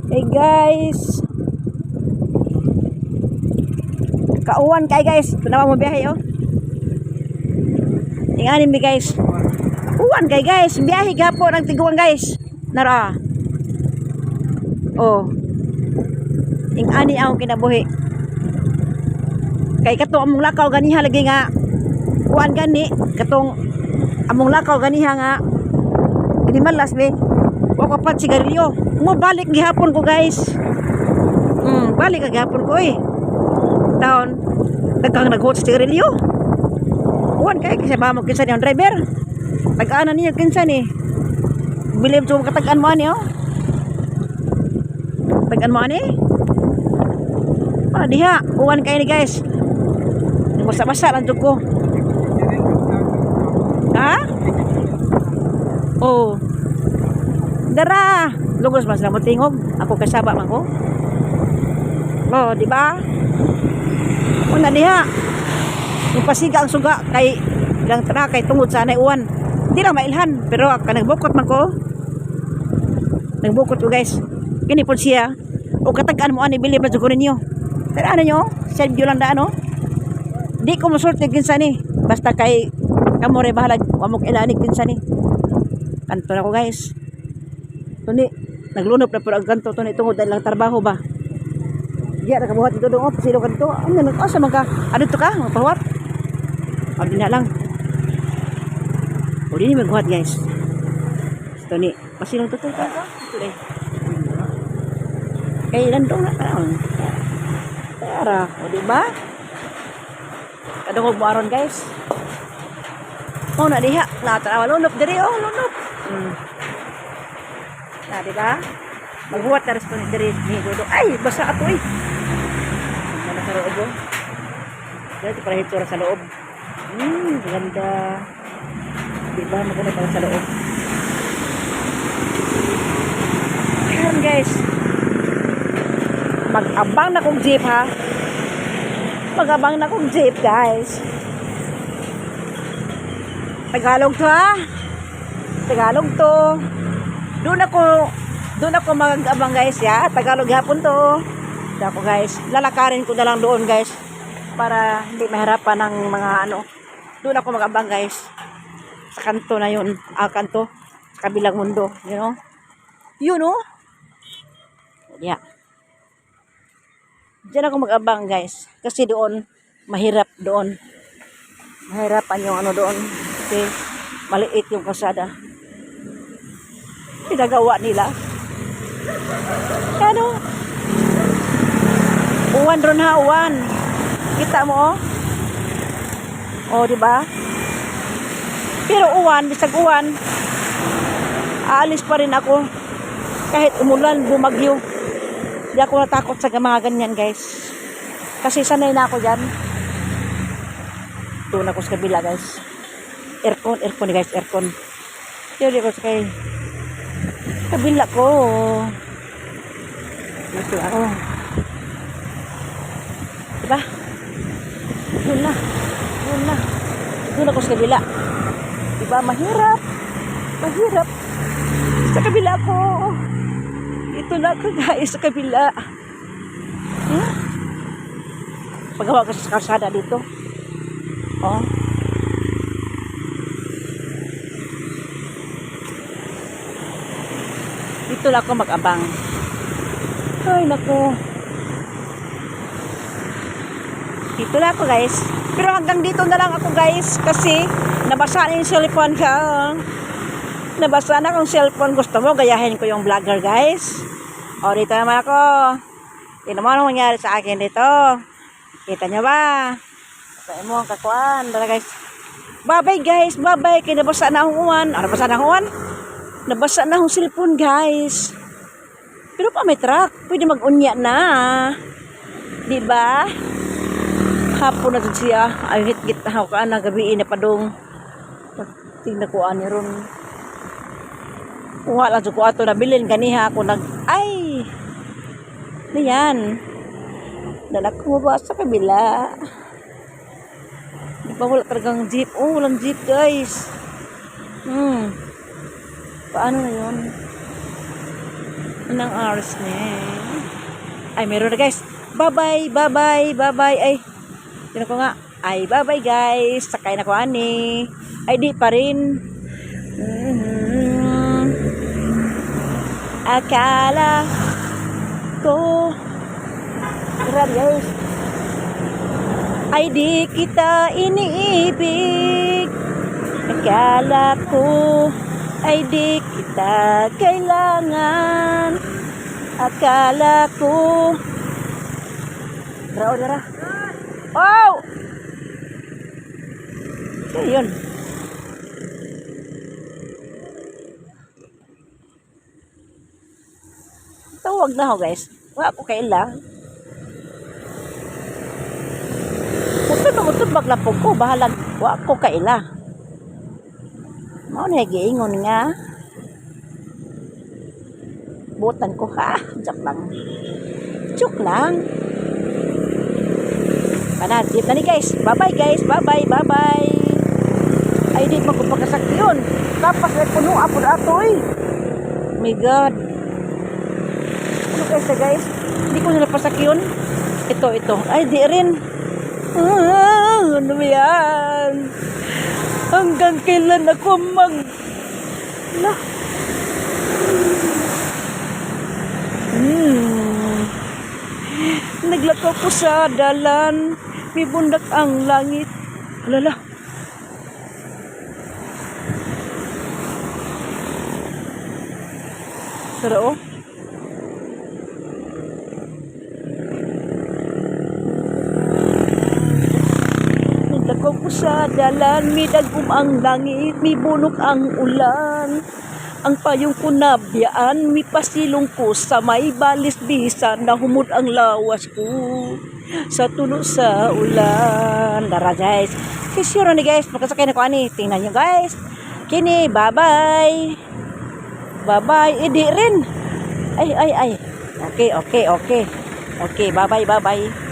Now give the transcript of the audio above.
Hey guys, kauwan kay guys, tunawa mo biyahe oh. Inganin mi guys. Uwan kay guys, biyahe gapon ang tiguan guys. Nara. Oh. Ingani ako kinabuhi. Kay kato among lakaw ganiha lagi nga. Uwan gani katong among lakaw ganiha nga. Gini malas be. Wa kapat sigarilyo. Mo balik gihapon ko guys. Balik gihapon ko eh. Taon dagang naghuot sa sigarilyo. Uwan kay kasi ba mo kinsa ni ang driver. Tag-ana niya kinsa ni. Bilib to katagan mo ani oh. Tagan mo ani. Diha, uwan kay ni guys. Basa-basa lang jud ko. Ha? Oh. Dara, lugos mas na mo tingog. Ako kasaba man ko. Oh, di ba? Una diha. Yung pasiga ang suga kay lang tara kay tungod sa anay uwan. Hindi lang mailhan, pero ka nagbukot man ko. Nagbukot ko guys. Kini po siya. O katagaan mo ani bilib na jud ko ninyo. Pero ano nyo? Self view lang daan no? Di ko masulti kinsa ni. Basta kay kamo re bahala wamok ilanig kinsa ni. Kanto na ko guys. Tuni naglunop na pero ang kanto tuni tungod dahil lang trabaho ba. Diya na kabuhat dito doon pasilo kanto. Ano nag-asa man ka? Ano to ka? Magpahuat? Abi na lang. O di ni magbuhat guys. Tuni pasilong to ka. Tuloy. Kay landong na karon. Tara, o diba? Kadungog mo aron guys. Oh na diha, natarawa lunop diri oh, lunop. Na diba? Magbuhat na responde diri ni Dodo. Ay, basa ato eh. Mana sa loob oh. Dito para hitsura sa loob. Ganda. Diba, maganda para sa loob. Ayan guys. Mag-abang na kong jeep ha. Mag-abang na kong jeep guys. Tagalog to ha. Tagalog to. Doon ako mag-abang guys ya. Tagalog hapon to. Dako guys. Lalakarin ko na lang doon guys. Para hindi mahirapan ng mga ano. Doon ako mag-abang guys. Sa kanto na yun. Kanto. Sa kabilang mundo. You know. You know. Yeah. Diyan ako mag-abang guys. Kasi doon, mahirap doon. Mahirapan yung ano doon. Kasi maliit yung kasada. Pinagawa nila. Ano? Uwan ron ha, uwan. Kita mo oh. Oh, diba? Pero uwan, bisag uwan, aalis pa rin ako. Kahit umulan, bumagyo. Hindi ako natakot sa mga ganyan guys. Kasi sanay na ako dyan. Doon ako sa kabila guys. Aircon guys, aircon. Yun ako sa kay kabila ko. Dito ako. Diba? Doon na. Doon ako sa kabila. Diba? Mahirap. Sa kabila ko. Ito na ako guys sa kabila. Pagawa kasi sa kalsada dito. Oh. Dito lang ako mag-abang. Ay nako. Dito lang ako guys. Pero hanggang dito na lang ako guys. Kasi nabasa na yung cellphone ka. Nabasa na akong cellphone. Gusto mo gayahin ko yung vlogger guys. O dito naman ako. Tingnan mo anong mangyari sa akin dito. Kita nyo ba? Sa mo ang kakuan. Dala guys. Bye guys. Bye. Kaya nabasa na akong uwan. Nabasa na akong uwan. Nabasa na akong cellphone guys. Pero pa may truck. Pwede mag-unya na. Diba? Hapon na siya. Ay hit-git na ako na gabiin na padong. Tingnan ko ani ron. Kuha lang ko ato nabilin ganiha ako ay yan dala ko ba sa kabila. Di ba wala talagang jeep? Oh, walang jeep guys. Paano na yun? Anong oras na ay meron na guys. Bye-bye, bye-bye, bye-bye. Ay, sino ko nga? Ay, bye-bye guys. Sakay na ko ani. Ay, di pa rin. Akala ko grabe guys. Ay, di kita iniibig. Akala ko ay di kita kailangan. Akala ko dara. Oh! So, yun. Tawag na ako guys. Wala ko kaila. Utod baglapog ko. Bahalag. Wala ko kaila. Mao na giingon nga. Butan ko ha. Joke lang. Joke lang. Panadip na ni guys. Bye-bye guys. Bye-bye. Bye-bye. Ay, di magpapagasak yun. Tapos ay puno apod atoy. Oh my God. Ano guys? Hindi ko nalapasak yun. Ito. Ay, di rin. Ano ba yan? Hanggang kailan ako Naglakaw ko sa dalan. May bundak ang langit. Alala. Tara oh. Naglakaw ko sa dalan. May dagom ang langit. May bunok ang ulan. Ang payong ko nabiyaan, may pasilong ko sa may balis bisa, nahumod ang lawas ko sa tulo sa ulan. Dara guys, sure ni guys, makasakay na ko ani. Tingnan nyo guys. Kini, bye-bye. Bye-bye, edi rin. Ay. Okay, bye-bye.